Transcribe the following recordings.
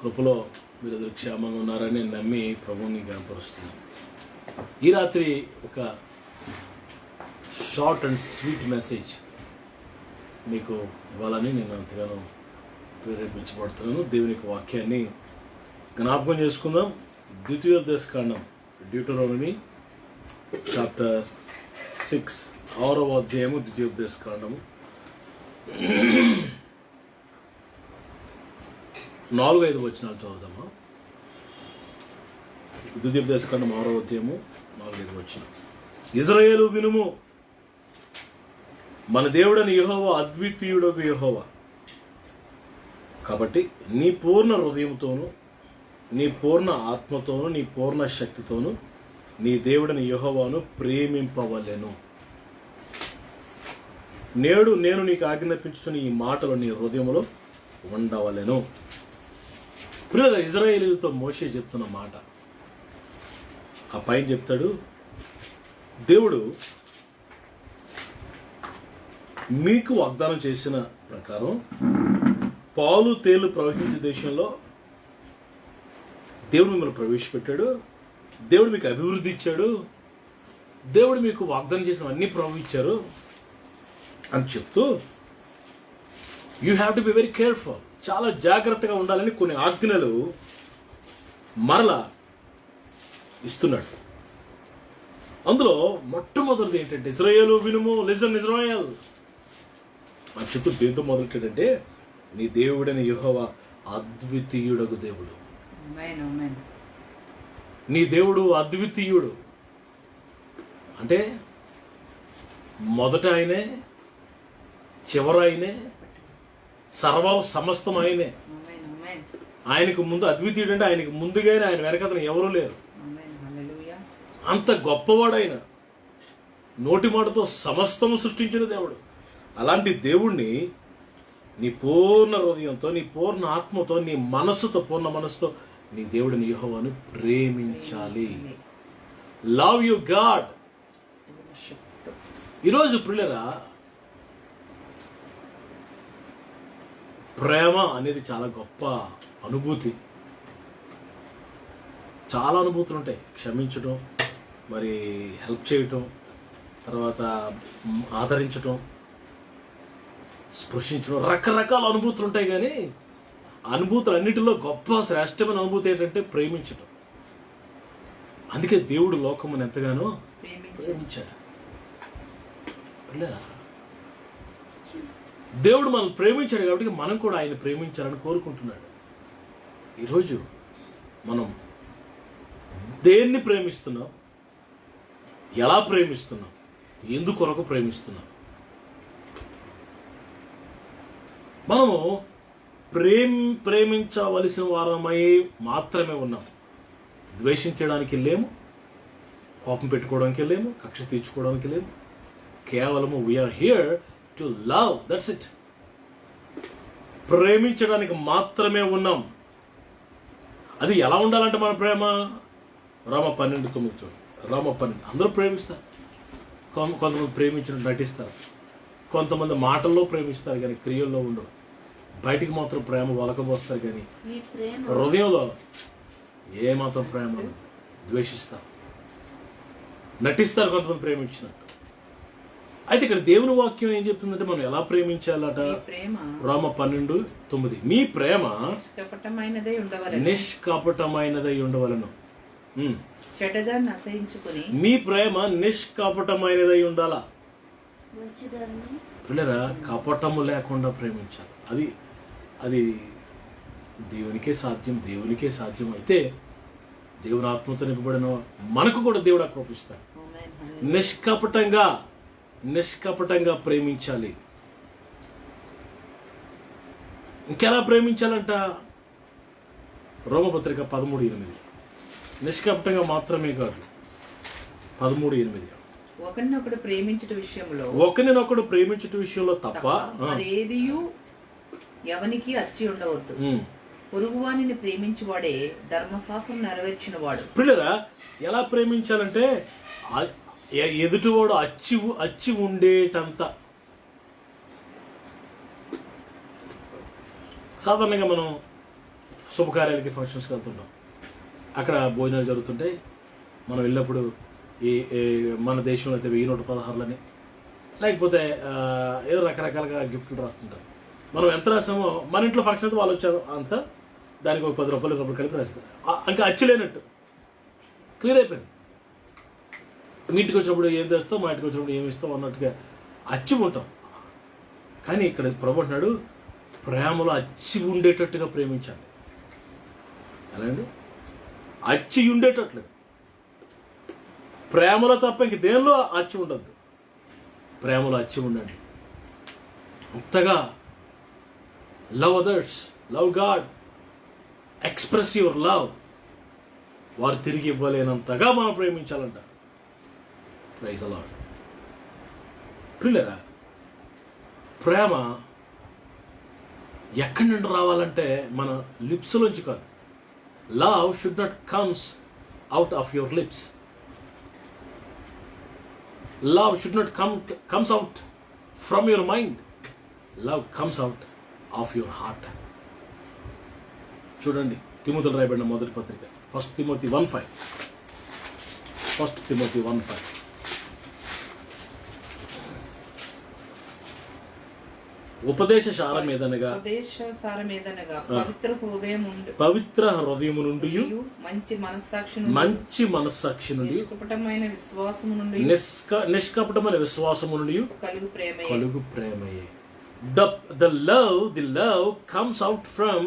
కృపలో మీరందరూ క్షేమంగా ఉన్నారని నేను నమ్మి ప్రభువుని కనపరుస్తున్నాను. ఈ రాత్రి ఒక షార్ట్ అండ్ స్వీట్ మెసేజ్ మీకు ఇవ్వాలని నేను ఎంతగానో ప్రేరేపించబడుతున్నాను. దేవుని యొక్క వాక్యాన్ని జ్ఞాపకం చేసుకుందాం. ద్వితీయోపదేశకాండం, డ్యూటరోనమీ చాప్టర్ 6, 6వ అధ్యాయము ద్వితీయోపదేశకాండము 4-5 వచనాలు చదువుదామా. ద్వితీయోపదేశకాండం 6వ అధ్యాయము 4-5 వచనం. ఇజ్రాయేలు వినుము, మన దేవుడని యెహోవా అద్వితీయుడగు యెహోవా. కాబట్టి నీ పూర్ణ హృదయంతోనూ, నీ పూర్ణ ఆత్మతోనూ, నీ పూర్ణ శక్తితోనూ నీ దేవుడని యెహోవాను ప్రేమింపవలెను. నేడు నేను నీకు ఆజ్ఞాపించుచున్న ఈ మాటలు నీ హృదయంలో ఉండవలెను. పిల్లల ఇజ్రాయేలీలతో మోషే చెప్తున్న మాట. ఆ పైన చెప్తాడు, దేవుడు మీకు వాగ్దానం చేసిన ప్రకారం పాలు తేలు ప్రవహించే దేశంలో దేవుడు మిమ్మల్ని ప్రవేశపెట్టాడు. దేవుడు మీకు అభివృద్ధి ఇచ్చాడు. దేవుడు మీకు వాగ్దానం చేసిన అన్ని ప్రవహించారు అని చెప్తూ you have to be very careful, చాలా జాగ్రత్తగా ఉండాలని కొన్ని ఆజ్ఞలు మరలా ఇస్తున్నాడు. అందులో మొట్టమొదటిది ఏంటంటే, ఇజ్రాయేలు వినుము, లిజన్ ఇజ్రాయేల్ అని చెప్తూ దేంతో మొదలెట్టాడంటే, నీ దేవుడైన యెహోవా అద్వితీయుడగు దేవుడు. నీ దేవుడు అద్వితీయుడు అంటే మొదట ఆయనే, చివర ఆయనే, సమస్తం ఆయనే. ఆయనకు ముందు అద్వితీయుడు అంటే ఆయనకు ముందుగానే, ఆయన వెనకతను ఎవరూ లేరు. అంత గొప్పవాడైన, నోటి మాటతో సమస్తము సృష్టించిన దేవుడు. అలాంటి దేవుణ్ణి నీ పూర్ణ హృదయంతో, నీ పూర్ణ ఆత్మతో, నీ మనస్సుతో, పూర్ణ మనస్సుతో నీ దేవుడిని యెహోవాను ప్రేమించాలి. Love you God. ఈరోజు ప్రియులరా, ప్రేమ అనేది చాలా గొప్ప అనుభూతి. చాలా అనుభూతులు ఉంటాయి. క్షమించటం, మరి హెల్ప్ చేయటం, తర్వాత ఆదరించటం, స్పృశించడం, రకరకాల అనుభూతులు ఉంటాయి. కానీ అనుభూతులు అన్నిటిలో గొప్ప శ్రేష్టమైన అనుభూతి ఏంటంటే ప్రేమించడం. అందుకే దేవుడు లోకమును ఎంతగానో ప్రేమించాడు. దేవుడు మనల్ని ప్రేమించాడు కాబట్టి మనం కూడా ఆయన ప్రేమించాలని కోరుకుంటున్నాడు. ఈరోజు మనం దేన్ని ప్రేమిస్తున్నాం, ఎలా ప్రేమిస్తున్నాం, ఎందుకొరకు ప్రేమిస్తున్నాం? మనము ప్రేమించవలసిన వారమై మాత్రమే ఉన్నాం. ద్వేషించడానికి లేము, కోపం పెట్టుకోవడానికి లేము, కక్ష తీర్చుకోవడానికి లేము. కేవలము we are here to love, that's it. ప్రేమించడానికి మాత్రమే ఉన్నాం. అది ఎలా ఉండాలంటే మన ప్రేమ, Roma 12:9 చూడండి. Roma 12. అందరూ ప్రేమిస్తారు. కొంతమంది ప్రేమించినట్టు నటిస్తారు. కొంతమంది మాటల్లో ప్రేమిస్తారు కానీ క్రియల్లో ఉండవు. బయటికి మాత్రం ప్రేమ వలకబోస్తారు కానీ హృదయంలో ఏమాత్రం ప్రేమ ద్వేషిస్తారు, నటిస్తారు కొంతమంది ప్రేమించినట్టు. అయితే ఇక్కడ దేవుని వాక్యం ఏం చెప్తుందంటే మనం ఎలా ప్రేమించాలట? Roma 12:9. మీ ప్రేమ నిష్కపటమైనదై ఉండవలను. మీ ప్రేమ నిష్కపటమైనదై ఉండాలా. పిల్లరా, కపటము లేకుండా ప్రేమించాలి. అది దేవునికే సాధ్యం. దేవునికే సాధ్యం. అయితే దేవుని ఆత్మతో నింపబడిన మనకు కూడా దేవుడు ఆజ్ఞాపిస్తాడు. నిష్కపటంగా ప్రేమించాలి. ఇంకెలా ప్రేమించాలంట? రోమపత్రిక 13:8. నిష్కపటంగా మాత్రమే కాదు, 13:8. ఒకరినొకడు ప్రేమించుట విషయంలో తప్ప మరేదియు ఎవనికి అచ్చి ఉండవద్దు. పొరుగువానిని ప్రేమించువాడే ధర్మశాస్త్రం నెరవేర్చిన వాడు. పిల్లరా, ఎలా ప్రేమించాలంటే ఎదుటివాడు అచ్చి ఉండేటంత. సాధారణంగా మనం శుభకార్యాలకి ఫంక్షన్స్కి వెళ్తుంటాం. అక్కడ భోజనాలు జరుగుతుంటాయి. మనం వెళ్ళినప్పుడు మన దేశంలో అయితే 1116 లేకపోతే ఏదో రకరకాలుగా గిఫ్ట్లు రాస్తుంటారు. మనం ఎంత రాసామో మన ఇంట్లో ఫంక్షన్ అయితే వాళ్ళు వచ్చారు అంతా దానికి ఒక 10 రూపాయలు 20 రూపాయలు కలిపి రాస్తారు. ఇంకా అచ్చిలేనట్టు క్లియర్ అయిపోయింది. మీ ఇంటికి వచ్చినప్పుడు ఏం తెస్తాం, మా ఇంటికి వచ్చినప్పుడు ఏమి ఇస్తాం అన్నట్టుగా అచ్చి ఉంటాం. కానీ ఇక్కడ ప్రభు అంటున్నాడు, ప్రేమలో అచ్చి ఉండేటట్టుగా ప్రేమించాలి. ఎలా అండి? అచ్చి ఉండేటట్లు. ప్రేమలో తప్ప ఇంక దేనిలో అచ్చి ఉండద్దు. ప్రేమలో అచ్చి ఉండండి. అంతగా love others, love God, express your love. వారు తిరిగి ఇవ్వలేనంతగా మనం ప్రేమించాలంట. Praise the lord. ప్రియులారా, ప్రేమ ఎక్కడి నుండి రావాలంటే మన లిప్స్ నుంచి కాదు. Love should not comes out of your lips. Love should not comes out from your mind. Love comes out of your heart. చూడండి, తిమోతిలో రాయబడిన మొదటి పత్రిక 1 Timothy 1:5. 1 Timothy 1:5. ఉపదేశ సారమేదనగా పవిత్ర హృదయము నుండి మంచి మనస్సాక్షి నుండి నిష్కపటమైన విశ్వాసము నుండి కలుగు ప్రేమయే. The love comes out from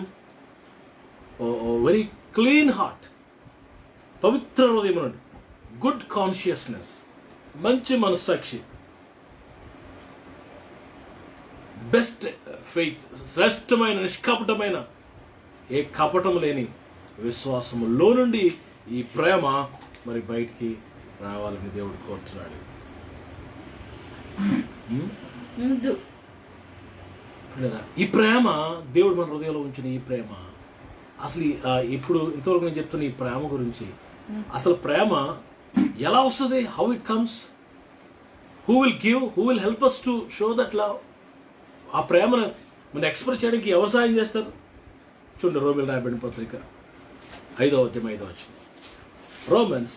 a very clean heart. పవిత్ర హృదయం నుండి, గుడ్ కాన్షియస్నెస్, మంచి మనస్సాక్షి, బెస్ట్ ఫెయిత్, శ్రేష్టమైన నిష్కపటమైన ఏ కపటం లేని విశ్వాసములో నుండి ఈ ప్రేమ మరి బయటికి రావాలని దేవుడు కోరుతున్నాడు. ఈ ప్రేమ దేవుడు మన హృదయంలో ఉంచిన ఈ ప్రేమ అసలు ఇప్పుడు ఇంతవరకు నేను చెప్తున్న ఈ ప్రేమ గురించి, అసలు ప్రేమ ఎలా వస్తుంది? How it comes? Who will give? Who will help us to show that love? ఆ ప్రేమను మనం ఎక్స్ప్రెస్ చేయడానికి ఎవరు సాయం చేస్తారు? చూడండి, రోమిల్ రాయబడిన పత్రిక 5వ అధ్యాయం 5వ వచనం. రోమన్స్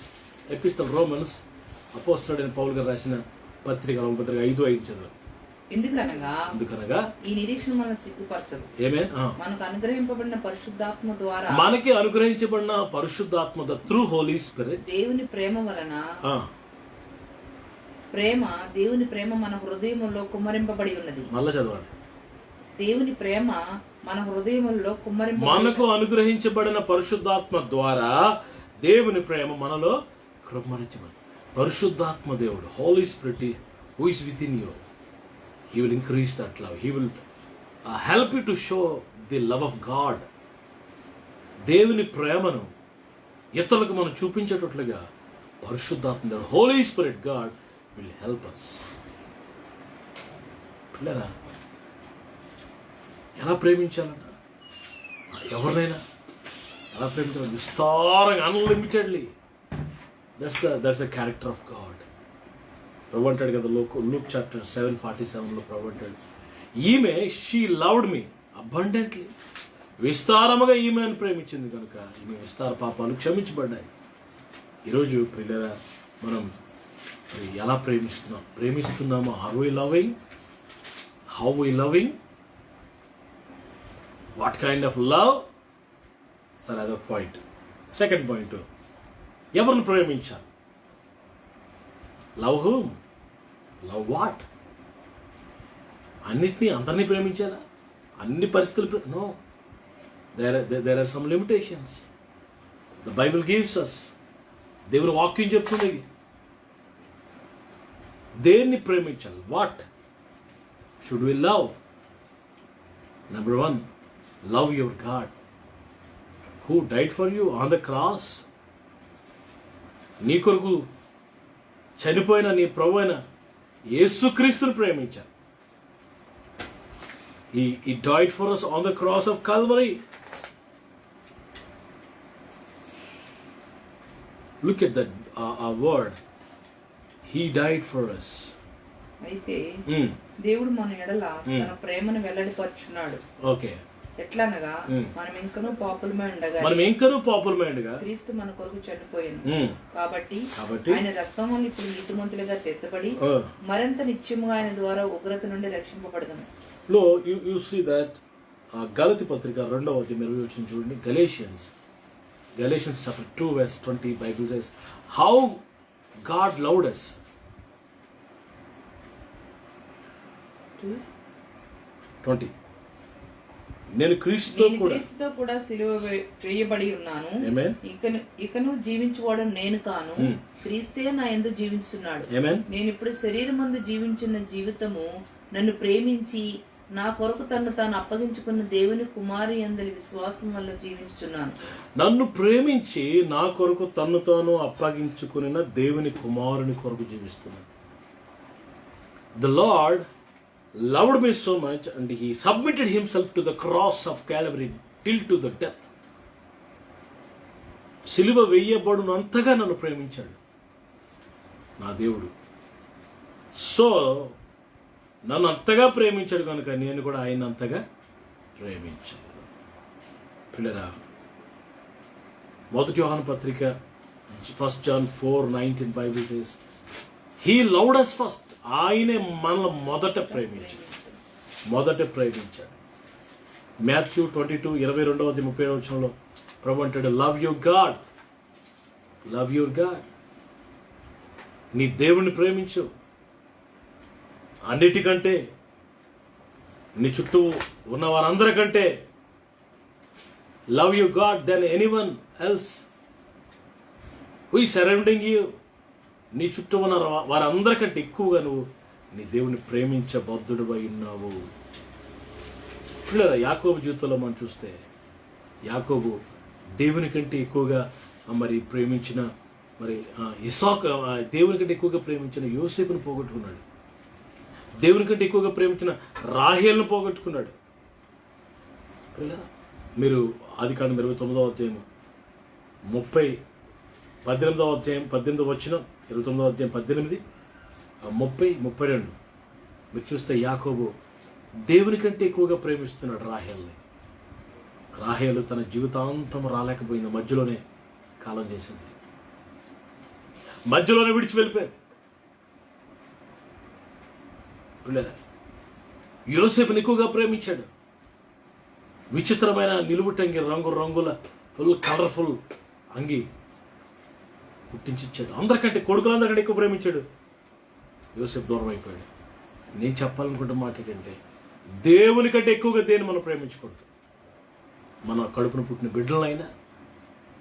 ఎపిస్టల్ రోమన్స్ అపోస్తలుడైన పౌలు గారు రాసిన పత్రిక 5:5 చదువు. ఎందుకనగా ఈ నిరీక్షణ మనల్ని సిగ్గుపరచదు. మనకు అనుగ్రహింపబడిన పరిశుద్ధాత్మ ద్వారా, మనకి అనుగ్రహించబడిన పరిశుద్ధాత్మ త్రూ హోలీ స్పిరిట్, దేవుని ప్రేమ వలన, దేవుని ప్రేమ మన హృదయములో కుమ్మరింపబడి ఉన్నది. మళ్ళా చదవండి. దేవుని ప్రేమ మన హృదయములో మనకు అనుగ్రహించబడిన పరిశుద్ధాత్మ ద్వారా దేవుని ప్రేమ మనలో కుమ్మరించబడి. పరిశుద్ధాత్మ దేవుడు, Holy Spirit who is with in you, he will increase that love. He will help you to show the love of God. దేవుని ప్రేమను ఇతరులకు మనం చూపించేటట్లుగా పరిశుద్ధాత్మ, Holy Spirit God will help us. పిల్లరా, ఎలా ప్రేమించాలన్న? ఎవరినైనా ఎలా ప్రేమించాలి? విస్తారంగా, unlimitedly. That's the character of God. ప్రభు అంటాడు కదా, లూక్ చాప్టర్ 7:47 ప్రభు అంటాడు, ఈమె షీ లవ్డ్ మీ అబండెంట్లీ. విస్తారముగా ఈమెను ప్రేమించింది కనుక ఈమె విస్తార పాపాలు క్షమించబడ్డాయి. ఈరోజు పిల్లరా, మనం ఎలా ప్రేమిస్తున్నామో? Are we loving? How we loving? What kind of love? సరే, అదొక పాయింట్. సెకండ్ పాయింట్, ఎవరిని ప్రేమించాలి? Love whom? Love what? అందరినీ ప్రేమించాలా? అన్ని పరిస్థితులు? No, there are some limitations. The Bible gives us. దేవుని వాక్యం చెప్తుంది దేన్ని ప్రేమించాలి. What should we love? Number 1, love your God who died for you on the cross. నీ కొరకు చనిపోయిన నీ ప్రభు అయిన యేసుక్రీస్తుని ప్రేమించాలి. He died for us on the cross of Calvary. Look at that word. He died for us. అయితే దేవుడు మన ఎడల తన ప్రేమను వెల్లడిపరుచున్నాడు. ఓకే. ఎట్లనగా మనం ఇంకనూ పాపులమైండగా క్రీస్తు మన కొరకు చనిపోయాను. కాబట్టి ఆయన రక్తం వల్ల ఇప్పుడు నీతిమంతులుగా తెత్తబడి మరింత నిత్యముగా ఆయన ద్వారా ఉగ్రత నుండి రక్షింపబడదాము. లో యు సీ దట్ గలతి పత్రిక 2వ అధ్యాయం 20 వచనం చూడండి. Galatians chapter 2 verse 20 Bible says how God loved us. 20 నేను క్రీస్తుతో కూడా సిలువ వేయబడి ఉన్నాను. ఇకను జీవించువాడు నేను కాను, క్రీస్తే నా యందు జీవించున్నాడు. నేను ఇప్పుడు శరీరమందు జీవించున్న జీవితము నన్ను ప్రేమించి నా కొరకు తను తాను అప్పగించుకున్న దేవుని కుమారి యందలి విశ్వాసం వల్ల జీవించుచున్నాను. నన్ను ప్రేమించి నా కొరకు తన్ను తాను అప్పగించుకున్న దేవుని కుమారుని కొరకు జీవిస్తున్నాను. The Lord loved me so much and he submitted himself to the cross of Calvary till to the death. సిలువ వేయబడునంతగా నన్ను ప్రేమించాడు నా దేవుడు. సో నన్ను అంతగా ప్రేమించాడు కనుక నేను కూడా ఆయన అంతగా ప్రేమించాను. పిల్లరా, 1 యోహాను పత్రిక 1 John 4:19 Bible says he loved us first. ఆయనే మనల్ని మొదట ప్రేమించాడు. మాథ్యూ 22:22-30 ప్రభు అంటాడు, లవ్ యువర్ గాడ్. నీ దేవుణ్ణి ప్రేమించు అన్నిటికంటే, నీ చుట్టూ ఉన్న వారందరికంటే. Love you God then anyone else who is surrounding you. నీ చుట్టూ ఉన్న వారందరికంటే ఎక్కువగా నువ్వు నీ దేవుని ప్రేమించబద్ధుడివై ఉన్నావు. పిల్లరా, యాకోబు జీవితంలో మనం చూస్తే యాకోబు దేవుని కంటే ఎక్కువగా మరి ప్రేమించిన ఇస్సాకు, దేవుని కంటే ఎక్కువగా ప్రేమించిన యోసేపును పోగొట్టుకున్నాడు. దేవుని కంటే ఎక్కువగా ప్రేమించిన రాహేల్ను పోగొట్టుకున్నాడు. పిల్లరా, మీరు ఆదికాండం 29వ అధ్యాయం 18వ అధ్యాయం 18 వచనం, 29వ అధ్యాయం 18, 30, 32 మీరు చూస్తే యాకోబు దేవుని కంటే ఎక్కువగా ప్రేమిస్తున్నాడు రాహేల్ని. రాహేలు తన జీవితాంతం రాలేకపోయింది, మధ్యలోనే కాలం చేసింది, మధ్యలోనే విడిచి వెళ్ళిపోయాడు. పిల్లరా, యోసేపుని ఎక్కువగా ప్రేమించాడు. విచిత్రమైన నిలువుటంగి, రంగుల ఫుల్ కలర్ఫుల్ అంగి పుట్టించిచ్చాడు. కొడుకులందరికంటే ఎక్కువ ప్రేమించాడు. యోసేపు దూరం అయిపోయాడు. నేను చెప్పాలనుకుంటే మాట ఏంటంటే, దేవుని కంటే ఎక్కువగా దేన్ని మనం ప్రేమించకూడదు. మన కడుపును పుట్టిన బిడ్డలనైనా,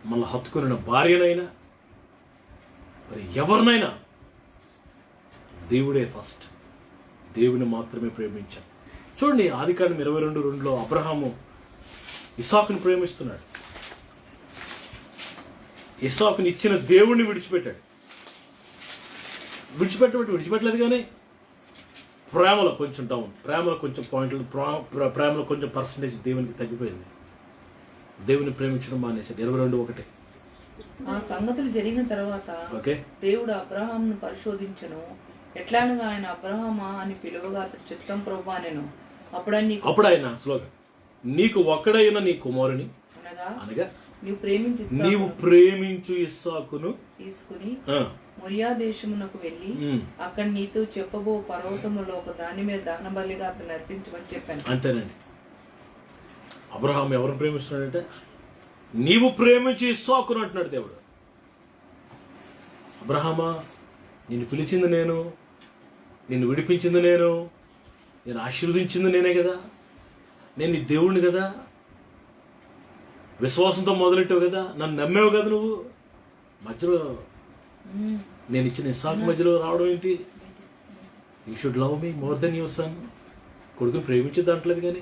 మన హత్తుకున్న భార్యనైనా, మరి ఎవరినైనా దేవుడే ఫస్ట్. దేవుని మాత్రమే ప్రేమించాడు. చూడండి, ఆదికాండం 22:2 అబ్రహాము ఇస్సాకుని ప్రేమిస్తున్నాడు. ఇస్సాకుని ఇచ్చిన దేవుణ్ణి విడిచిపెట్టాడు. విడిచిపెట్టలేదు కానీ ప్రేమలో కొంచెం డౌన్, ప్రేమలో కొంచెం పాయింట్లు, ప్రేమలో కొంచెం పర్సంటేజ్ దేవునికి తగ్గిపోయింది. దేవుని ప్రేమించడం మానేశాడు. 22:1 ఆ సంగతులు జరిగిన తర్వాత దేవుడు అబ్రహామును పరిశోధించను. ఎట్లానగా ఆయన అబ్రహామా అని పిలువగా అతడు చిత్తం ప్రభువా నేను. అప్పుడు ఆయన స్లోగన్, నీకు ఒక్కడైన నీ కుమారుని అనగా నీవు ప్రేమించు ఇస్సాకును తీసుకుని మొరియా దేశమునకు వెళ్ళి అక్కడ నీతో చెప్పబో పర్వతములో ఒక దాని మీద దహన బలిగా అతను అర్పించమని చెప్పాను. అంతేనండి. అబ్రహాం ఎవరిని ప్రేమిస్తున్నాడంటే, నీవు ప్రేమించి ఇస్సాకును అంటున్నాడు దేవుడు. అబ్రహామా, నిన్ను పిలిచింది నేను, నిన్ను విడిపించింది నేను, నేను ఆశీర్వదించింది నేనే కదా, నేను నీ దేవుడిని కదా, విశ్వాసంతో మొదలెట్టావు కదా, నన్ను నమ్మేవు కదా, నువ్వు మధ్యలో నేను ఇచ్చిన ఇస్సాకు మధ్యలో రావడం ఏంటి? You should love me more than your son. కొడుకుని ప్రేమించేది అంటలేదు కానీ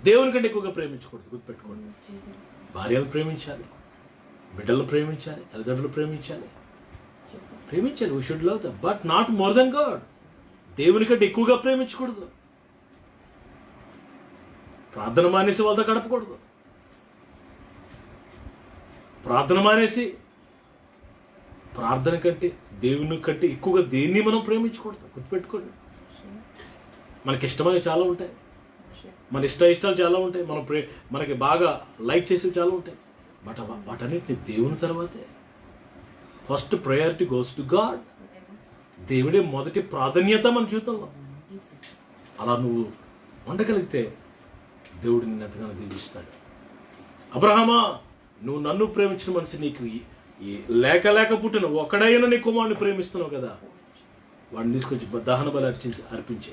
దేవుని కంటే ఎక్కువగా ప్రేమించకూడదు. గుర్తుపెట్టుకోండి, భార్యను ప్రేమించాలి, బిడ్డలను ప్రేమించాలి, తల్లిదండ్రులు ప్రేమించాలి. We should love them, but not more than God. దేవుని కంటే ఎక్కువగా ప్రేమించకూడదు. ప్రార్థన మానేసి వాళ్ళతో గడపకూడదు. ప్రార్థన కంటే దేవుని కంటే ఎక్కువగా దేన్ని మనం ప్రేమించకూడదు. గుర్తుపెట్టుకోండి, మనకి ఇష్టమైనవి చాలా ఉంటాయి. మన ఇష్టాలు చాలా ఉంటాయి, మనకి బాగా లైక్ చేసేవి చాలా ఉంటాయి. బట్ వాటన్నిటిని దేవుని తర్వాతే. First priority goes to God. దేవుడే మొదటి ప్రాధాన్యత మన జీవితంలో. అలా నువ్వు ఉండగలిగితే దేవుడు నిన్ను ఎంతగానో దీవిస్తాడు. అబ్రహామా, నువ్వు నన్ను ప్రేమించిన మనిషి, నీకు లేక పుట్టిన ఒకడైనా నీ కుమారుని ప్రేమిస్తున్నావు కదా, వాడిని తీసుకొచ్చి దహన బలి అర్పించే.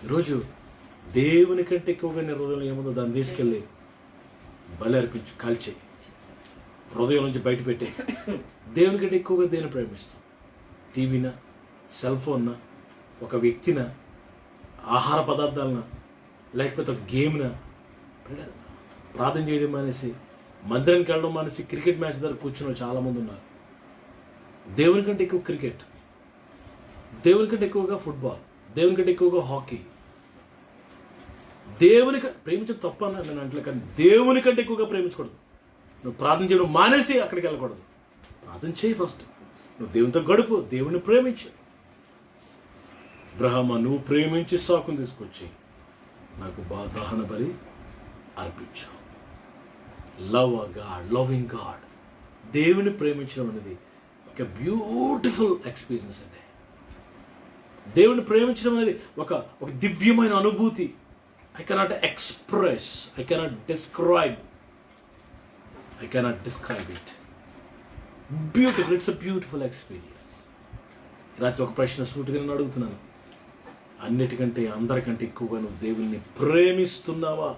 ఈరోజు దేవుని కంటే ఎక్కువగా నీ హృదయంలో ఏముందో దాన్ని తీసుకెళ్ళి బలి అర్పించు, కాల్చే, హృదయం నుంచి బయట పెట్టే. దేవుని కంటే ఎక్కువగా దేన్ని ప్రేమిస్తాం? టీవీనా, సెల్ ఫోన్నా, ఒక వ్యక్తినా, ఆహార పదార్థాలనా, లేకపోతే ఒక గేమ్నా? ప్రార్థన చేయడం మానేసి, మందిరానికి వెళ్ళడం మానేసి, క్రికెట్ మ్యాచ్ దగ్గర కూర్చున్న చాలామంది ఉన్నారు. దేవుని కంటే ఎక్కువ క్రికెట్, దేవుని కంటే ఎక్కువగా ఫుట్బాల్, దేవుని కంటే ఎక్కువగా హాకీ. దేవుని ప్రేమించడం తప్ప నేను అంటలే, కానీ దేవుని కంటే ఎక్కువగా ప్రేమించకూడదు. నువ్వు ప్రార్థన చేయడం మానేసి అక్కడికి వెళ్ళకూడదు. ప్రార్థన చేయి ఫస్ట్, నువ్వు దేవునితో గడుపు, దేవుని ప్రేమించు. అబ్రహామా, నువ్వు ప్రేమించి సాకును తీసుకొచ్చి నాకు దహన బలి అర్పించు. Love God, loving God. దేవుని ప్రేమించడం అనేది ఒక బ్యూటిఫుల్ ఎక్స్పీరియన్స్ అండి. దేవుని ప్రేమించడం అనేది ఒక దివ్యమైన అనుభూతి. I cannot express, I cannot describe it. Beautiful, it's a beautiful experience. రాత్రి ఒక ప్రశ్న సూటిగా నేను అడుగుతున్నాను, అన్నిటికంటే అందరికంటే ఎక్కువగా నువ్వు దేవుణ్ణి ప్రేమిస్తున్నావా?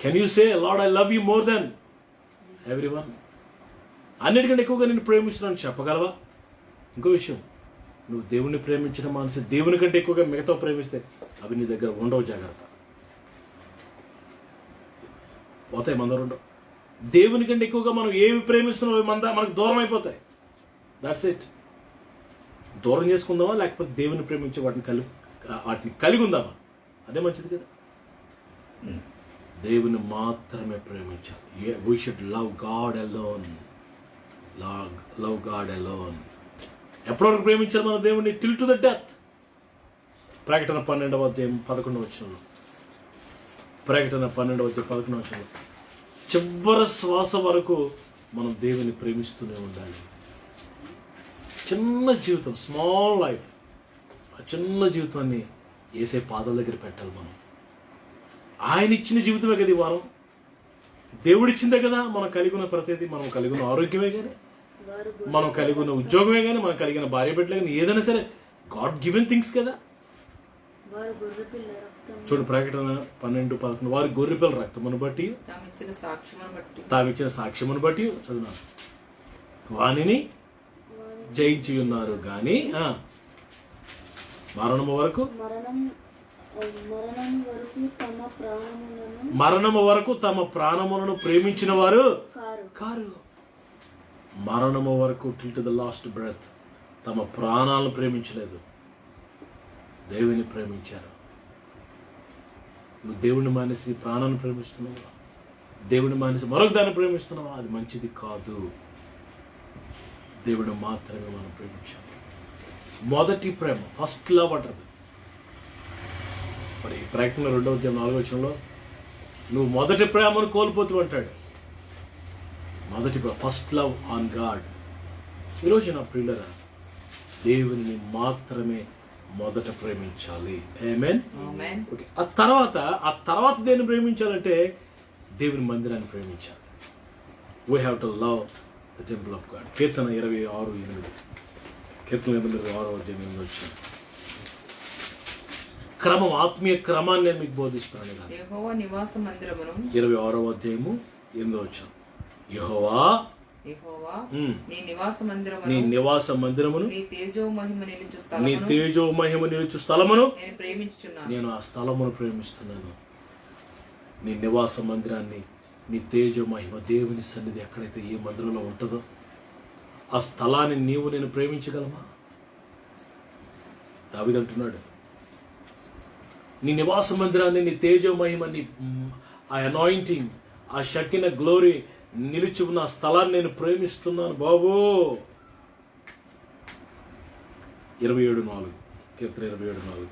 Can you say, Lord, I love you more than everyone? అన్నిటికంటే ఎక్కువగా నేను ప్రేమిస్తున్నాను చెప్పగలవా? ఇంకో విషయం, నువ్వు దేవుణ్ణి ప్రేమించడం మానేసి దేవుని కంటే ఎక్కువగా మిగతా ప్రేమిస్తే అవి నీ దగ్గర ఉండవు. జాగ్రత్త, పోతాయి, మందరు ఉండవు. దేవుని కంటే ఎక్కువగా మనం ఏవి ప్రేమిస్తున్నావు మనకు దూరం అయిపోతాయి. That's it. దూరం చేసుకుందామా, లేకపోతే దేవుని ప్రేమించే వాటిని కలిగి ఉందామా? అదే మంచిది కదా. దేవుని మాత్రమే ప్రేమించాలి. We should love God alone. Love God alone. ఎప్పటివరకు ప్రేమించాలి మన దేవుణ్ణి? Till to the death. ప్రకటన 12:11. ప్రకటన 12:11. చివరి శ్వాస వరకు మనం దేవుని ప్రేమిస్తూనే ఉండాలి. చిన్న జీవితం, స్మాల్ లైఫ్, ఆ చిన్న జీవితాన్ని యేసే పాదాల దగ్గర పెట్టాలి. మనం ఆయన ఇచ్చిన జీవితమే కదా ఈ వారం, దేవుడిచ్చిందే కదా. మనం కలిగి ఉన్న ప్రతిదీ, మనం కలిగి ఉన్న ఆరోగ్యమే కానీ, మనం కలిగి ఉన్న ఉద్యోగమే కానీ, మనం కలిగిన భార్య బిడ్డలే కానీ, ఏదైనా సరే గాడ్ గివెన్ థింగ్స్ కదా. చూడు, ప్రకటన 12:11. వారి గొర్రెపిల్ల రక్తమును బట్టి, తామిచ్చిన సాక్ష్యమును బట్టి చదువున్నాను, వానిని జయించి ఉన్నారు గాని మరణము వరకు తమ ప్రాణములను ప్రేమించిన వారు కారు. మరణము వరకు, till to the last breath, తమ ప్రాణాలను ప్రేమించలేదు, దేవుని ప్రేమించారు. నువ్వు దేవుని మానేసి ప్రాణాన్ని ప్రేమిస్తున్నావా? దేవుని మానేసి మరొక దాన్ని ప్రేమిస్తున్నావా? అది మంచిది కాదు. దేవుడు మాత్రమే మనం ప్రేమించాలి. మొదటి ప్రేమ, ఫస్ట్ లవ్ అంటారు. మరి ప్రకటన 2:4 నువ్వు మొదటి ప్రేమను కోల్పోతూ అంటాడు. మొదటి ఫస్ట్ లవ్ ఆన్ గాడ్. ఈరోజు నా ప్రియులరా, దేవుని మాత్రమే మొదట ప్రేమించాలి. ఆమేన్. ఓకే, ఆ తర్వాత దేన్ని ప్రేమించాలంటే దేవుని మందిరాన్ని ప్రేమించాలి. We have to love the temple of God. కీర్తన 26:8. కీర్తన 26:8 క్రమం, ఆత్మీయ క్రమాన్ని నేను మీకు బోధిస్తున్నాను. 26:8 యెహోవా నీ నివాస మందిరమును, నీ తేజో మహిమ నిలుచు స్థలమును నేను ఆ స్థలమును ప్రేమిస్తున్నాను. నీ నివాస మందిరాన్ని, నీ తేజో మహిమ, దేవుని సన్నిధి ఎక్కడైతే ఏ మందిరంలో ఉంటుందో ఆ స్థలాన్ని నేను ప్రేమించగలమా? దావీదు అంటున్నాడు, నీ నివాస మందిరాన్ని, నీ తేజో మహిమ, నీ ఆ అనాయింటింగ్, ఆ షకిన గ్లోరీ నిలిచి ఉన్న స్థలాన్ని నేను ప్రేమిస్తున్నాను బాబు. 27:4 కీర్తన 27:4.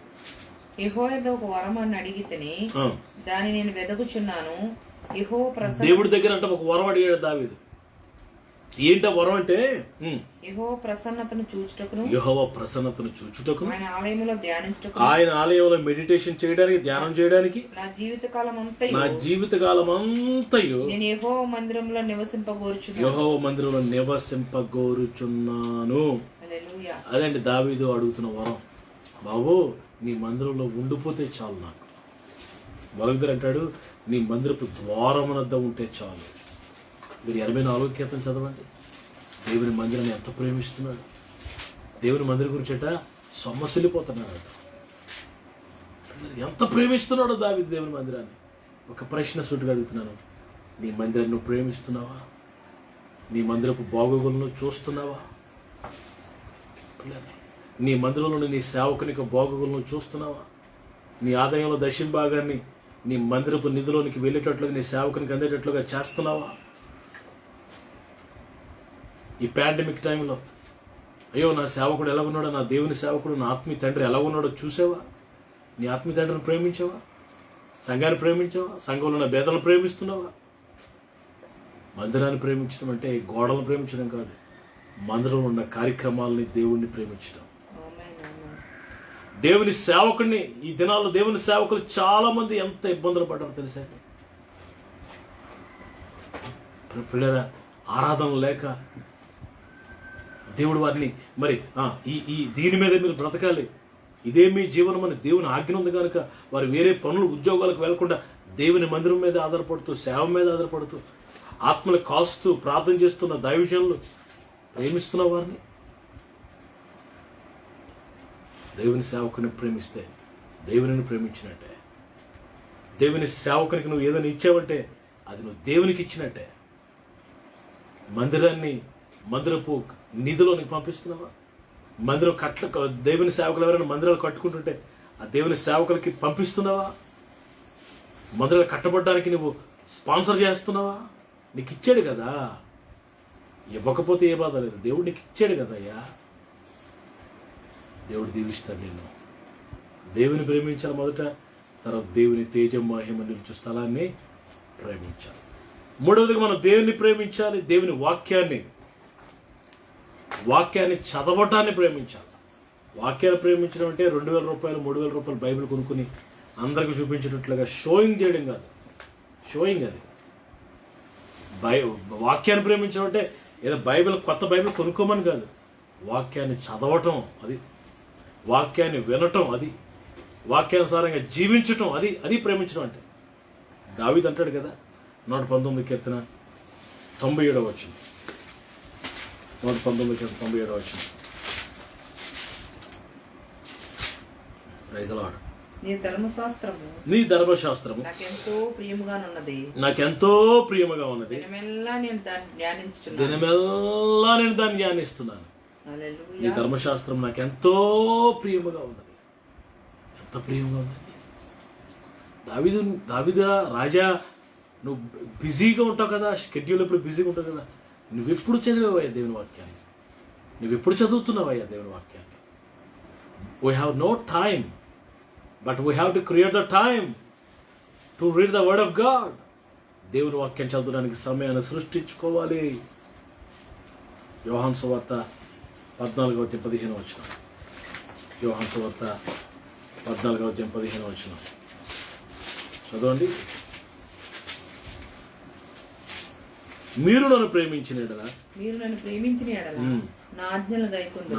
యెహోవా ఒక వరం అని అడిగితేనే దాన్ని నేను వెదకుచున్నాను. దేవుడి దగ్గర అంటే ఒక వరం అడిగాడు దావీదు. ఏంట వరం అంటే యెహోవా ప్రసన్నతను చూచుటకును ఆయన ఆలయంలో మెడిటేషన్ చేయడానికి, ధ్యానం చేయడానికి నా జీవితకాలం అంతయు నేను యెహోవా మందిరంలో నివసింపగోరుచున్నాను. అదండి దావీదు అడుగుతున్న వరం. బాబు నీ మందిరంలో ఉండిపోతే చాలు, నాకు మరొకరు అంటాడు నీ మందిరపు ద్వారమునద్ద ఉంటే చాలు. మీరు 84 కీర్తన చదవండి. దేవుని మందిరాన్ని ఎంత ప్రేమిస్తున్నాడు. దేవుని మందిరం గురించి అట సొమ్మసిల్లిపోతున్నాడు. ఎంత ప్రేమిస్తున్నాడో దావీదు దేవుని మందిరాన్ని. ఒక ప్రశ్న సూటిగా అడుగుతున్నాను, నీ మందిరాన్ని నువ్వు ప్రేమిస్తున్నావా? నీ మందిరపు బాగోగులను చూస్తున్నావా? నీ మందిరంలో నీ సేవకునికి బాగోగులను చూస్తున్నావా? నీ ఆదాయంలో దశంభాగాన్ని నీ మందిరపు నిధిలోనికి వెళ్ళేటట్లుగా, నీ సేవకునికి అందేటట్లుగా చేస్తున్నావా? ఈ పాండమిక్ టైంలో అయ్యో నా సేవకుడు ఎలా ఉన్నాడో, నా దేవుని సేవకుడు, నా ఆత్మీయ తండ్రి ఎలా ఉన్నాడో చూసావా? నీ ఆత్మీయ తండ్రిని ప్రేమించావా? సంఘాన్ని ప్రేమించావా? సంఘంలో ఉన్న భేదాలను ప్రేమిస్తున్నావా? మందిరాన్ని ప్రేమించడం అంటే గోడలను ప్రేమించడం కాదు, మందిరంలో ఉన్న కార్యక్రమాలని, దేవుణ్ణి ప్రేమించడం. దేవుని సేవకుడిని, ఈ దినాల్లో దేవుని సేవకులు చాలా మంది ఎంత ఇబ్బందులు పడ్డారో తెలుసా? పిల్లరా, ఆరాధన లేక దేవుడు వారిని మరి ఈ దీని మీద మీరు బ్రతకాలి, ఇదే మీ జీవనం అని దేవుని ఆజ్ఞ ఉంది కనుక వారు వేరే పనులు, ఉద్యోగాలకు వెళ్లకుండా దేవుని మందిరం మీద ఆధారపడుతూ, సేవ మీద ఆధారపడుతూ, ఆత్మలు కాస్తూ ప్రార్థన చేస్తున్న దైవజనులు ప్రేమిస్తున్న వారిని. దేవుని సేవకుని ప్రేమిస్తే దేవుని ప్రేమించినట్టే. దేవుని సేవకునికి నువ్వు ఏదైనా ఇచ్చావంటే అది నువ్వు దేవునికి ఇచ్చినట్టే. మందిరాన్ని మందిరపు నిధిలోనికి పంపిస్తున్నావా? మందిరం దేవుని సేవకులు ఎవరైనా మందిరాలు కట్టుకుంటుంటే ఆ దేవుని సేవకులకి పంపిస్తున్నావా? మందిరాలు కట్టబడడానికి నువ్వు స్పాన్సర్ చేస్తున్నావా? నీకు ఇచ్చాడు కదా, ఇవ్వకపోతే ఏ బాధ లేదు. దేవుడు నీకు ఇచ్చాడు కదయ్యా. దేవుడు దీవిస్తాడు నిన్ను. దేవుని ప్రేమించాలి మొదట, తర్వాత దేవుని తేజం మహిమ నిలుచు స్థలాన్ని ప్రేమించాలి. మూడవదిగా మనం దేవుని ప్రేమించాలి, దేవుని వాక్యాన్ని చదవటాన్ని ప్రేమించాలి. వాక్యాన్ని ప్రేమించడం అంటే 2000 రూపాయలు 3000 రూపాయలు బైబిల్ కొనుక్కుని అందరికి చూపించినట్లుగా షోయింగ్ చేయడం కాదు. షోయింగ్ అది. వాక్యాన్ని ప్రేమించడం అంటే ఏదో కొత్త బైబిల్ కొనుక్కోమని కాదు, వాక్యాన్ని చదవటం అది, వాక్యాన్ని వినటం అది, వాక్యానుసారంగా జీవించటం అది ప్రేమించడం అంటే. దావీదు అంటాడు కదా 119 కీర్తన 97వ వచనం. 119 కీర్తన 97వ వచనం. Praise the Lord. నీ ధర్మశాస్త్రము నాకెంతో ప్రియముగా ఉన్నది. దినమెల్లా నేను దాన్ని ధ్యానిస్తున్నాను. నీ ధర్మశాస్త్రం నాకు ఎంతో ప్రియముగా ఉన్నది. ఎంత ప్రియముగా ఉందండి. దావీదా రాజా, నువ్వు బిజీగా ఉంటావు కదా, షెడ్యూల్ ఎప్పుడు బిజీగా ఉంటావు కదా, నువ్వెప్పుడు చదివావయ్యా దేవుని వాక్యాన్ని? నువ్వెప్పుడు చదువుతున్నావయ్యా దేవుని వాక్యాన్ని? We have no time, but we have to create the time to read the word of God. దేవుని వాక్యం చదవడానికి సమయాన్ని సృష్టించుకోవాలి. యోహాను సువార్త 14:15 వచనం. యోహాను సువార్త 14:15 వచనం చదవండి. మీరు నన్ను ప్రేమించిన యెడల నా ఆజ్ఞలు గైకొంటారు.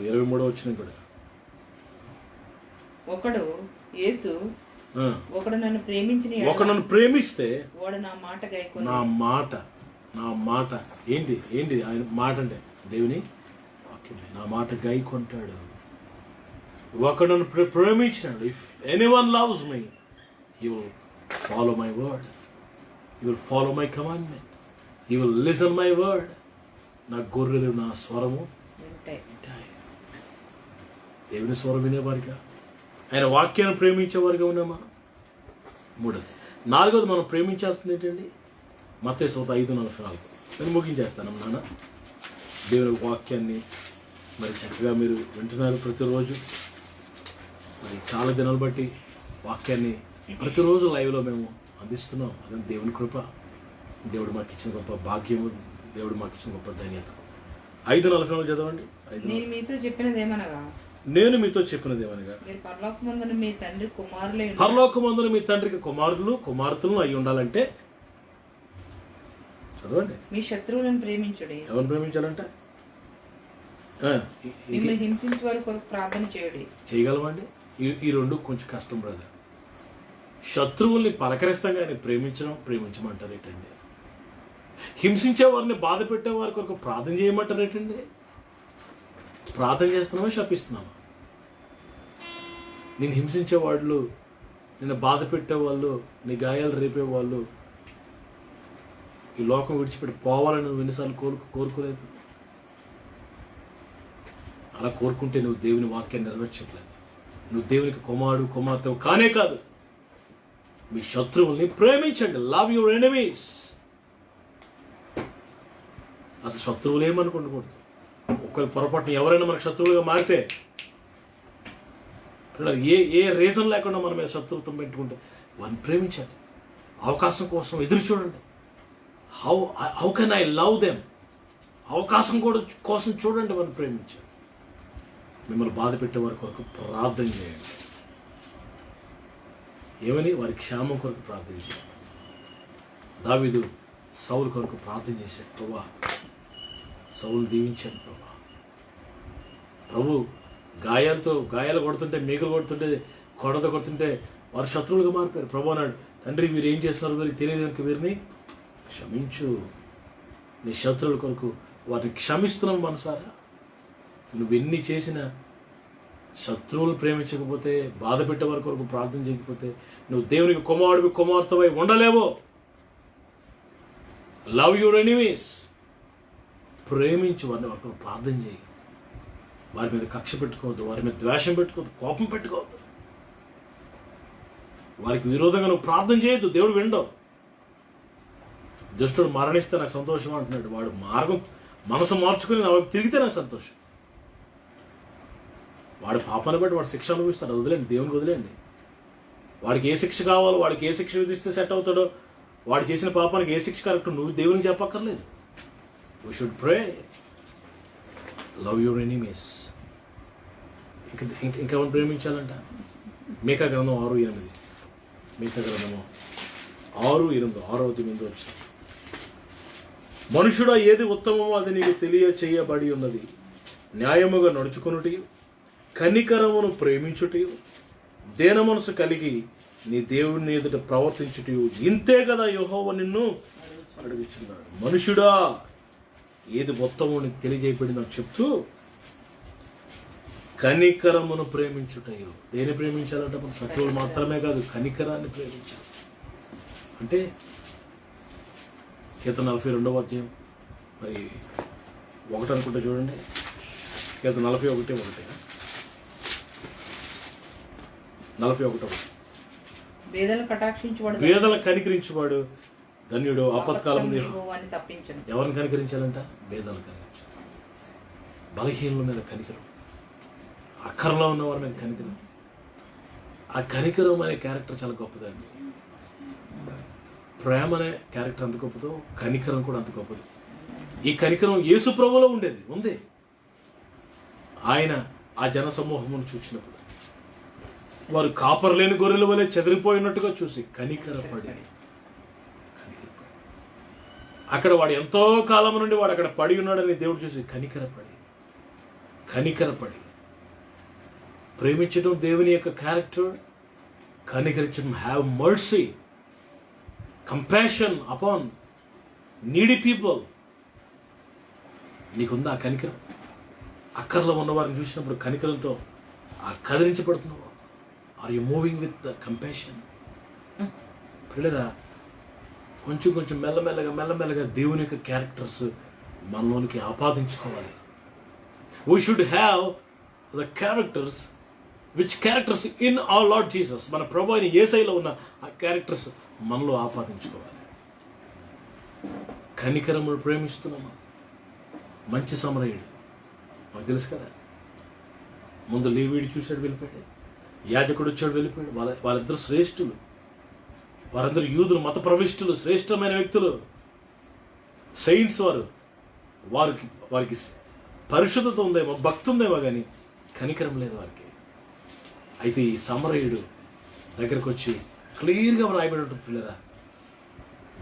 23వ వచనం కూడా. ఒకడు నన్ను ప్రేమిస్తే వాడు నా మాట గైకొను. నా మాట ఏంటి ఆయన మాట అంటే దేవుని వాక్యమే. నా మాట గైకొంటాడు. ఒకడు నన్ను ప్రేమించినాడు. If anyone loves me, he will follow my word, he will follow my commandment, he will listen my word. నా గొర్రెలు నా స్వరము వింటాయి. దేవుని స్వరం వినేవారిగా, ఆయన వాక్యాన్ని ప్రేమించేవారిగా ఉన్నామా? 4వది మనం ప్రేమించాల్సింది ఏంటండి? మత్తయి 5:44. నేను ముగించేస్తాను నాన్న. దేవుని వాక్యాన్ని మరి చక్కగా మీరు వింటున్నారు ప్రతిరోజు. మరి చాలా దినాలు బట్టి వాక్యాన్ని ప్రతిరోజు లైవ్లో మేము అందిస్తున్నాం. అదే దేవుని కృప, దేవుడు మాకు ఇచ్చిన గొప్ప భాగ్యము, దేవుడు మాకు ఇచ్చిన గొప్ప ధన్యత. 5:40 చదవండి. నేను మీతో చెప్పినది ఏమనగా నేను మీతో చెప్పినది ఏమనగా మీరు పరలోకమందున మీ తండ్రి కుమారులే పరలోకమందున మీ తండ్రికి కుమారులు కుమార్తెలు అయి ఉండాలంటే చదవండి. మీ శత్రువులను ప్రేమించుడి. ఎవరిని ప్రేమించాలంట? మిమ్మల్ని హింసించే వారి కొరకు ప్రార్థన చేయుడి. చేయగలమండి? ఈ రెండు కొంచెం కష్టం బ్రదర్. శత్రువుల్ని పలకరిస్తాం కానీ ప్రేమించమంటారు ఏంటండి? హింసించే వారిని బాధ పెట్టే వారి కొరకు ప్రార్థన చేయమంటారు ఏంటండి? ప్రార్థన చేస్తున్నామా శపిస్తున్నామా? నేను హింసించే వాళ్ళు, నిన్ను బాధ పెట్టేవాళ్ళు, నీ గాయాలు రేపేవాళ్ళు ఈ లోకం విడిచిపెట్టి పోవాలని నువ్వు ఎన్నిసార్లు కోరుకోలేదు? అలా కోరుకుంటే నువ్వు దేవుని వాక్యాన్ని నెరవేర్చట్లేదు. నువ్వు దేవునికి కుమార్తె కానే కాదు. మీ శత్రువుల్ని ప్రేమించండి. Love your enemies. అసలు శత్రువులు ఏమనుకుంటకూడదు. ఒకవేళ పొరపాటున ఎవరైనా మనకు శత్రువులుగా మారితే ఏ రీజన్ లేకుండా మన మీద శత్రుత్వం పెట్టుకుంటే వారిని ప్రేమించాలి. అవకాశం కోసం ఎదురు చూడండి. How can I love them? అవకాశం కోసం చూడండి, వారిని ప్రేమించాలి. మిమ్మల్ని బాధ పెట్టే వారి కొరకు ప్రార్థన చేయండి. ఏమని? వారి క్షేమం కొరకు ప్రార్థన చేయండి. దావీదు సౌలు కొరకు ప్రార్థన చేశాడు. ప్రభా, సౌలు దీవించాడు. ప్రభు గాయాలు కొడుతుంటే, మేకలు కొడుతుంటే, కొడత కొడుతుంటే వారు శత్రువులుగా మారిపోయారు. ప్రభు అన్నాడు, తండ్రి వీరు ఏం చేస్తున్నారు వీరికి తెలియదు కనుక వీరిని క్షమించు. నీ శత్రువుల కొరకు వారిని క్షమిస్తున్నావు మనసారా. నువ్వెన్ని చేసినా శత్రువులు ప్రేమించకపోతే, బాధ పెట్టే వారి కొరకు ప్రార్థన చేయకపోతే నువ్వు దేవునికి కుమార్తెవై ఉండలేవో. Love your enemies. ప్రేమించు వారిని, వారి కొరకు ప్రార్థన చేయి. వారి మీద కక్ష పెట్టుకోవద్దు, వారి మీద ద్వేషం పెట్టుకోవద్దు, కోపం పెట్టుకోవద్దు. వారికి విరోధంగా నువ్వు ప్రార్థన చేయొద్దు. దేవుడు వినడు. దుష్టుడు మరణిస్తే నాకు సంతోషం అంటున్నాడు. వాడు మనసు మార్చుకుని నా వైపు తిరిగితే నాకు సంతోషం. వాడి పాపాన్ని బట్టి వాడు శిక్ష అనుభవిస్తాడు. వదిలేండి, దేవునికి వదిలేండి. వాడికి ఏ శిక్ష కావాలో, వాడికి ఏ శిక్ష విధిస్తే సెట్ అవుతాడో, వాడు చేసిన పాపానికి ఏ శిక్ష కరెక్ట్ నువ్వు దేవునికి చెప్పక్కర్లేదు. We should pray. Love your enemies. ఇంకెవరిని ప్రేమించాలంట? మీకా గ్రంథం 6:8. మీకా గ్రంథము 6:8, 6-8 వచ్చి, మనుషుడా ఏది ఉత్తమమో అది నీకు తెలియచేయబడి ఉన్నది. న్యాయముగా నడుచుకొనుటి, కనికరమును ప్రేమించుటి, దేన మనసు కలిగి నీ దేవుని ఎదుట ప్రవర్తించుటి, ఇంతే కదా యెహోవా నిన్ను అడుగుచున్నాడు. మనుషుడా ఏది ఉత్తమో నీకు తెలియజేయబడి నాకు చెప్తూ కనికరమును ప్రేమించుటయో. దేని ప్రేమించాలంటే మన శత్రువులు మాత్రమే కాదు, కనికరాన్ని ప్రేమించాలి. అంటే కీర్తన 42వ అధ్యాయం మరి 1 అనుకుంటే చూడండి. కీర్తన 41:1. 41. పేదలను కనికరించువాడు ధన్యుడు. ఆపత్కాలం ఎవరిని కనికరించాలంట? పేదలను కనికరించాలి. బలహీనుల మీద కనికరం, అక్కరలో ఉన్న వారి మీద కనికరం. ఆ కనికరం అనే క్యారెక్టర్ చాలా గొప్పదండి. ప్రేమ అనే క్యారెక్టర్ అంత గొప్పదో కనికరం కూడా అంత గొప్పది. ఈ కనికరం యేసు ప్రభువులో ఉంది. ఆయన ఆ జన సమూహమును చూసినప్పుడు వారు కాపరలేని గొర్రెల వలె చెదిరిపోయినట్టుగా చూసి కనికరపడి, అక్కడ వాడు ఎంతో కాలం నుండి వాడు అక్కడ పడి ఉన్నాడని దేవుడు చూసి కనికరపడి ప్రేమించడం దేవుని యొక్క క్యారెక్టర్. కనికరించడం, have mercy, compassion upon needy people. నీకుందా ఆ కనికరం? అక్కర్లో ఉన్నవారిని చూసినప్పుడు కనికరంతో ఆ కదిలించబడుతున్నావు. Are you moving with compassion? పిల్లరా, కొంచెం మెల్లమెల్లగా దేవుని యొక్క క్యారెక్టర్స్ మనలోనికి ఆపాదించుకోవాలి. We should have the characters which characters in our Lord Jesus. మన ప్రభు అయిన యేసయ్యలో ఉన్న ఆ క్యారెక్టర్స్ మనలో ఆపాదించుకోవాలి. కనికరమును ప్రేమిస్తున్నామా? మంచి సమరయుడు మనకు తెలుసు కదా. ముందు లేవీయుడు చూశాడు, వెళ్ళిపోయాడు. యాజకుడు వచ్చాడు, వెళ్ళిపోయాడు. వాళ్ళిద్దరు శ్రేష్ఠులు, వారందరూ యూదులు, మత ప్రవిష్టులు, శ్రేష్టమైన వ్యక్తులు, సెయింట్స్. వారికి పరిశుద్ధత ఉందేమో, భక్తి ఉందేమో, కానీ కనికరం లేదు వారికి. అయితే ఈ సమరయుడు దగ్గరకు వచ్చి క్లియర్గా రాయబడి ఉంటుంది పిల్లరా,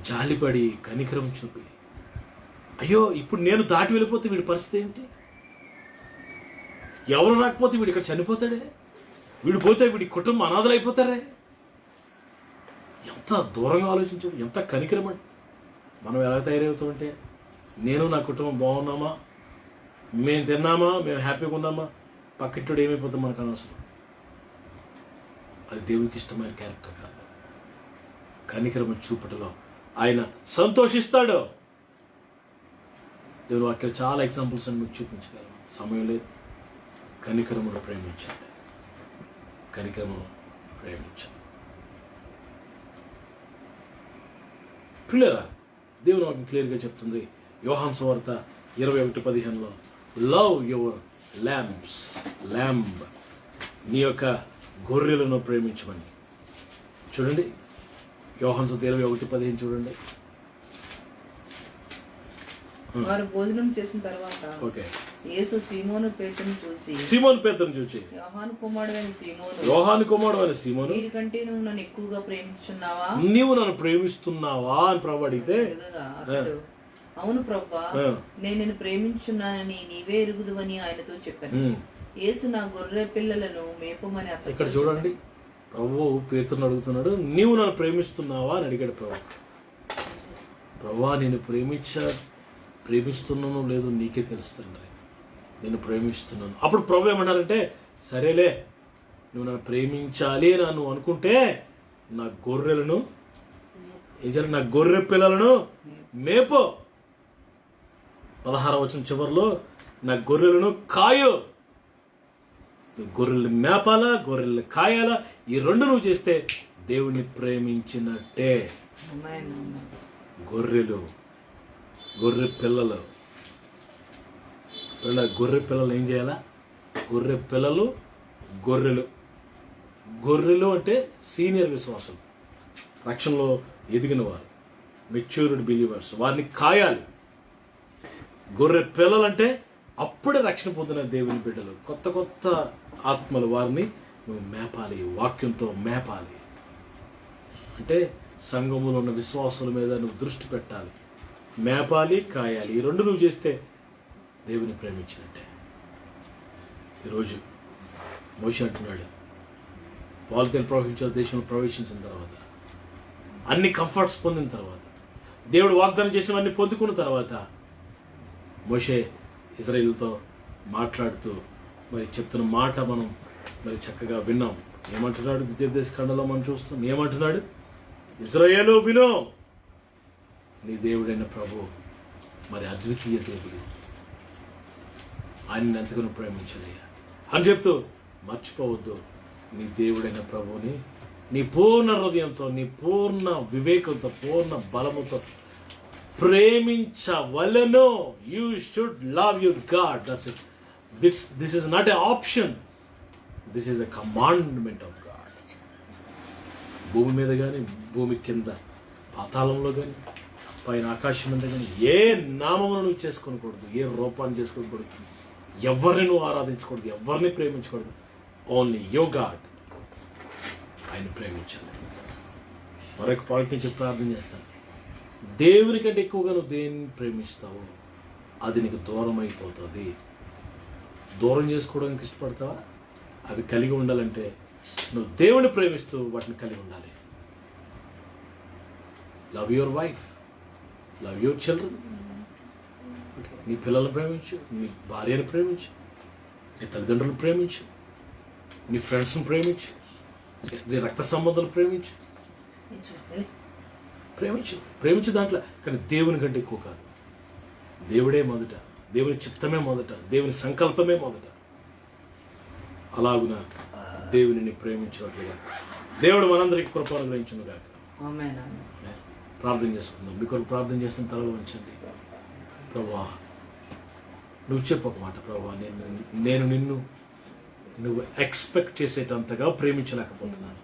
జాలిపడి కనికరం చూపి, అయ్యో ఇప్పుడు నేను దాటి వెళ్ళిపోతే వీడి పరిస్థితి ఏంటి, ఎవరు రాకపోతే వీడు ఇక్కడ చనిపోతాడే, వీడు పోతే వీడి కుటుంబం అనాథలు అయిపోతారే. ఎంత దూరంగా ఆలోచించాడు, ఎంత కనికరం అండి. మనం ఎలా తయారవుతామంటే, నేను నా కుటుంబం బాగున్నామా, మేము తిన్నామా, మేము హ్యాపీగా ఉన్నామా, పక్కింటోడు ఏమైపోతాం మనకు అనవసరం. అది దేవునికి ఇష్టమైన క్యారెక్టర్ కాదు. కనికరము చూపటలో ఆయన సంతోషిస్తాడు. దేవుని వాక్యం చాలా ఎగ్జాంపుల్స్ అని మీకు చూపించగలను, సమయం లేదు. కనికరమును ప్రేమించండి, కనికరమును ప్రేమించండి. పిల్లరా, దేవుని వాక్యం క్లియర్గా చెప్తుంది. యోహాను సువార్త 21:15 లవ్ యువర్ ల్యాంబ్, నీ యొక్క గొర్రెలను ప్రేమించమని. చూడండి, యోహాను సువార్త 21:15 చూడండి. వారు భోజనం చేసిన తర్వాత యేసు సీమోను పేతురును చూచి యోహాను కుమారుడైన సీమోను, వీరికంటే నువ్వు నన్ను ఎక్కువగా ప్రేమించున్నావా, నీవు నన్ను ప్రేమిస్తున్నావా అని ప్రభు అడిగితే, అవును ప్రభువా, నేను నిన్ను ప్రేమించున్నానని నీవే ఎరుగుదువని ఆయనతో చెప్పాను. యేసు నా గొర్రె పిల్లలను మేపమని అతను. ఇక్కడ చూడండి, ప్రభు పేతురుని అడుగుతున్నాడు, నీవు నన్ను ప్రేమిస్తున్నావా అని అడిగాడు. ప్రభువా, నేను ప్రేమిస్తున్నాను లేదు నీకే తెలుస్తుంది, నేను ప్రేమిస్తున్నాను. అప్పుడు ప్రభు ఏమన్నారంటే, సరేలే, నువ్వు నన్ను ప్రేమించాలి అని నువ్వు అనుకుంటే నా గొర్రెలను ఏం చేయాలి, నా గొర్రె పిల్లలను మేపో. 16వ వచనం చివరిలో, నా గొర్రెలను కాయో. గొర్రెలు మేపాలా, గొర్రెలు కాయాలా, ఈ రెండు నువ్వు చేస్తే దేవుణ్ణి ప్రేమించినట్టే. గొర్రె పిల్లలు ఏం చేయాలా? గొర్రెలు అంటే సీనియర్ విశ్వాసం, రక్షణలో ఎదిగిన వారు, మెచ్యూర్డ్ బిలీవర్స్, వారిని కాయాలి. గొర్రె పిల్లలు అంటే అప్పుడే రక్షణ పొందిన దేవుని బిడ్డలు, కొత్త ఆత్మలు, వారిని నువ్వు మేపాలి, వాక్యంతో మేపాలి. అంటే సంఘములో ఉన్న విశ్వాసుల మీద నువ్వు దృష్టి పెట్టాలి, మేపాలి, కాయాలి. ఈ రెండు నువ్వు చేస్తే దేవుని ప్రేమించినట్టే. ఈరోజు మోషే అంటున్నాడు, పాలితేలు ప్రవహించాలి, దేశంలో ప్రవేశించిన తర్వాత, అన్ని కంఫర్ట్స్ పొందిన తర్వాత, దేవుడు వాగ్దానం చేసినవన్నీ పొందుకున్న తర్వాత, మోషే ఇజ్రాయేలుతో మాట్లాడుతూ మరి చెప్తున్న మాట మనం మరి చక్కగా విన్నాం. ఏమంటున్నాడు? ద్వితీయోపదేశ ఖండంలో మనం చూస్తున్నాం. ఏమంటున్నాడు? ఇజ్రాయేలు వినో, నీ దేవుడైన ప్రభు మరి అద్వితీయ దేవుడు, ఆయన్ని ఎంతగానో ప్రేమించలేయా అని చెప్తూ, మర్చిపోవద్దు, నీ దేవుడైన ప్రభుని నీ పూర్ణ హృదయంతో, నీ పూర్ణ వివేకంతో, పూర్ణ బలముతో ప్రేమించవలెను. You should love your God. That's it. This is not a option, this is a commandment of God. భూమి మీద కానీ, భూమి కింద పాతాళంలో కానీ, పైన ఆకాశం మీద కానీ ఏ నామమును నువ్వు చేసుకోకూడదు, ఏ రూపాన్ని చేసుకోకూడదు, ఎవరిని నువ్వు ఆరాధించకూడదు, ఎవరిని ప్రేమించకూడదు. ఓన్లీ యువర్ గాడ్, ఆయన ప్రేమించాలి. మరొక పాయింట్ నుంచి ప్రార్థన చేస్తాను. దేవుని కంటే ఎక్కువగా నువ్వు దేన్ని ప్రేమిస్తావో అది నీకు దూరం అయిపోతుంది. దూరం చేసుకోవడానికి ఇష్టపడతావా? అవి కలిగి ఉండాలంటే నువ్వు దేవుని ప్రేమిస్తూ వాటిని కలిగి ఉండాలి. Love your wife, love your children. నీ పిల్లలను ప్రేమించు, నీ భార్యను ప్రేమించు, నీ తల్లిదండ్రులను ప్రేమించు, నీ ఫ్రెండ్స్ని ప్రేమించు, నీ రక్త సంబంధాలు ప్రేమించు దాంట్లో. కానీ దేవుని కంటే ఎక్కువ కాదు. దేవుడే మొదట, దేవుని చిత్తమే మొదట, దేవుని సంకల్పమే మొదట. అలాగున దేవుని ప్రేమించినట్లుగా దేవుడు మనందరికీ కృప అనుగ్రహించును గాక. ప్రార్థన చేసుకుందాం. మీ కొరకు ప్రార్థన చేసిన తలలో ఉంచండి. ప్రభువా, నువ్వు చెప్పు ఒక మాట. ప్రభువా, నేను నిన్ను నువ్వు ఎక్స్పెక్ట్ చేసేటంతగా ప్రేమించలేకపోతున్నాను.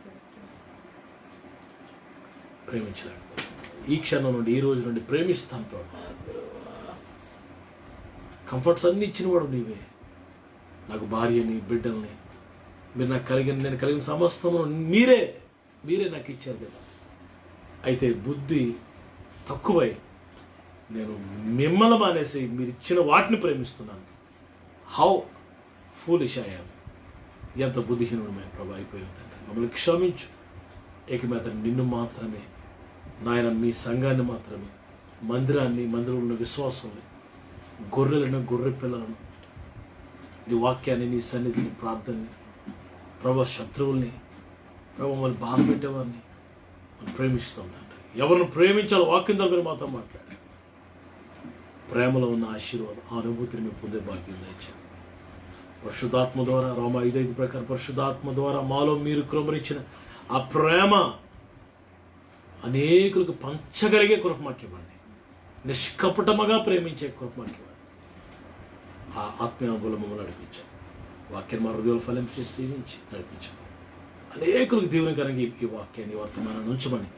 ఈ క్షణం నుండి, ఈ రోజు నుండి ప్రేమిస్తాను ప్రభు. కంఫర్ట్స్ అన్నీ ఇచ్చినవాడు నీవే. నాకు భార్యని, బిడ్డల్ని, మీరు నాకు నేను కలిగిన సమస్తము మీరే నాకు ఇచ్చారు కదా. అయితే బుద్ధి తక్కువై నేను మిమ్మల్ని మానేసి మీరు ఇచ్చిన వాటిని ప్రేమిస్తున్నాను. హౌ ఫూలిష్ అయ్యాను, ఎంత బుద్ధిహీనుడమే ప్రభు అయిపోయిందంటే. మమ్మల్ని క్షమించు. ఏకమేత నిన్ను మాత్రమే నాయన, మీ సంఘాన్ని మాత్రమే, మందిరాన్ని, మందిరంలో ఉన్న విశ్వాసాన్ని, గొర్రె పిల్లలను, నీ వాక్యాన్ని, నీ సన్నిధిని, ప్రార్థనని, ప్రభు శత్రువుల్ని, ప్రభు మమ్మల్ని బాధ పెట్టేవారిని మనం ప్రేమిస్తాం తండ్రి. ఎవరిని ప్రేమించాలో వాక్యం ద్వారా మాతో మాట్లాడి ప్రేమలో ఉన్న ఆశీర్వాదం, ఆ అనుభూతిని మేము పొందే భాగ్యం దయచేయండి. పరిశుద్ధాత్మ ద్వారా, రోమ 5:5 ప్రకారం పరిశుద్ధాత్మ ద్వారా మాలో మీరు కృపనిచ్చిన ఆ ప్రేమ అనేకులకు పంచగలిగే కృప మాకు ఇవ్వండి. నిష్కపటముగా ప్రేమించే కృప మాకు ఇవ్వండి. ఆ ఆత్మీయానుభూతులు మమ్మల్ని నడిపించాం. వాక్యాన్ని మా హృదయాలు ఫలించేసి దీవించి నడిపించాం. అనేకులకు దీవెనకరంగా ఈ వాక్యాన్ని, వర్తమానాన్ని ఉంచమని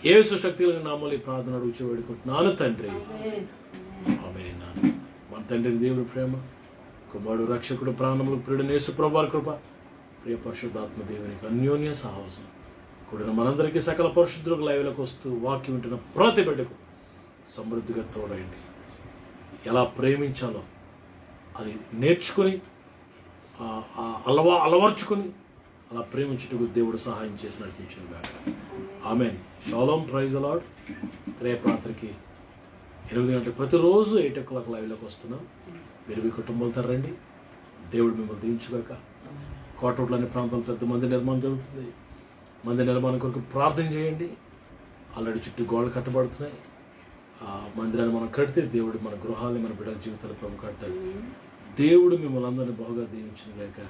యేసు శక్తి కలిగిన నామములో ఈ ప్రార్థన అడుగుచూ వేడుకుంటున్నాను తండ్రి. ఆమేన్. మన తండ్రి దేవుని ప్రేమ, కుమారుడు రక్షకుడు ప్రాణములు ప్రియుడైన యేసు ప్రభువారి కృప, ప్రియ పరిశుద్ధాత్మ దేవునికి అన్యోన్య సాహసం కూడిన మనందరికీ సకల పరిశుద్ధులకు లైవ్లకు వస్తూ వాక్యం వింటున్న ప్రతి బిడ్డకు సమృద్ధిగా తోడండి. ఎలా ప్రేమించాలో అది నేర్చుకొని అలవర్చుకొని అలా ప్రేమించుటకు దేవుడు సహాయం చేసి నడిపించును గాక. ఆమేన్. షాలోమ్. Praise the Lord. రేపు రాత్రికి 8 గంటలకు ప్రతిరోజు 8 o'clock లైవ్లోకి వస్తున్నాం. మీరు మీ కుటుంబాలతో రండి. దేవుడు మిమ్మల్ని దీవించుగాక. కోటూరులో అనే ప్రాంతంలో పెద్ద మందిర నిర్మాణం జరుగుతుంది. మందిర నిర్మాణం కొరకు ప్రార్థన చేయండి. ఆల్రెడీ చుట్టూ గోడలు కట్టబడుతున్నాయి. ఆ మందిరాన్ని మనం కడితే దేవుడు మన గృహాలని, మన బిడ్డల జీవితాలు ప్రభు కడతాడు. దేవుడు మిమ్మల్ని అందరినీ బాగా దీవించును గాక.